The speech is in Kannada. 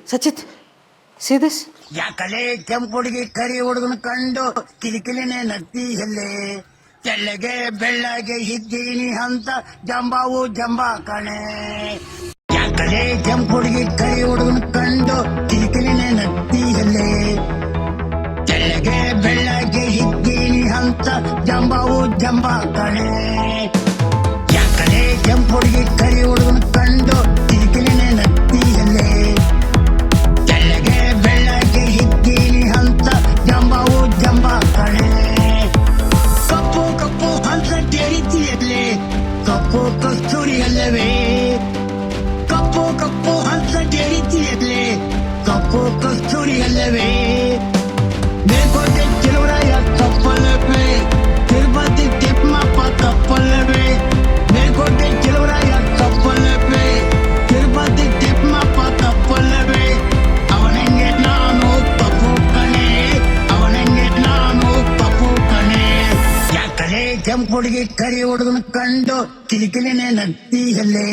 ಸಚಿತ್ ಸೀದಸ್ ಯಾಕಲೆ ಕೆಂಪು ಹುಡುಗಿ ಕರಿ ಹುಡುಗನ ಕಂಡು ಕಿಲಿಕಿಲಿನೇ ನತ್ತಿ ಎಲ್ಲೆ ತೆಳ್ಳಗೆ ಬೆಳ್ಳಗೆ ಇದ್ದೀನಿ ಅಂತ ಜಂಬಾವು ಜಂಬ ಕಣೆ. ಯಾಕಲೆ ಕೆಂಪು ಹುಡುಗಿ ಕರಿ ಹುಡುಗನ ಕಂಡು ಕಿಲಿಕಿಲಿನೇ ನತ್ತಿ ಎಲ್ಲೆ ತೆಳ್ಳಗೆ ಬೆಳ್ಳಗೆ ಇದ್ದೀನಿ ಅಂತ ಜಂಬಾವು ಜಂಬ ಕಣೆ. ಯಾಕಲೆ ಕೆಂಪು ಹುಡುಗಿ ಕರಿ ಹುಡುಗನ ಕಂಡು ಕಿಲಿಕಿಲಿನೇ ನತ್ತಿ ಎಲ್ಲೆ ತೆಳ್ಳಗೆ ಬೆಳ್ಳಗೆ ಇದ್ದೀನಿ ಅಂತ ಜಂಬಾವು ಜಂಬ ಕಣೆ. ಕಪ್ಪು ಕಪ್ಪು ಅಂತ ಕೇಳಿದ್ದೀಯಲ್ಲೇ ಕಪ್ಪು ಕಸ್ತೂರಿ ಅಲ್ಲವೇ. ಕಪ್ಪು ಕಪ್ಪು ಅಂತ ಕೇಳಿದ್ದೀಯಲ್ಲೇ ಕಪ್ಪು ಕಸ್ತೂರಿ ಅಲ್ಲವೇ. ಮೇಲ್ಕೋಟೆ ತಿರುವರಾಯ ಕಪ್ಪಲ್ಲವೇ ತಿರುಪತಿ ತಿಮ್ಮಪ್ಪ ಕಪ್ಪಲ್ಲವೇ. ಮೇಲ್ಕೋಟೆ ತಿರುವರಾಯ ಕಪ್ಪಲ್ಲವೇ ತಿರುಪತಿ ತಿಮ್ಮಪ್ಪ ಕಪ್ಪಲ್ಲವೇ. ಅವನಂಗೆ ನಾನು ಕಪ್ಪು ಕಣೆ ಅವನಂಗೆ ನಾನು ಕಪ್ಪು ಕಣೆ. ಯಾಕಲೆ ಕೆಂಪು ಹುಡುಗಿ ಕರಿ ಹುಡುಗನ ಕಂಡು ಕಿಲಿಕಿಲಿನೇ ನತ್ತಿ ಎಲ್ಲೇ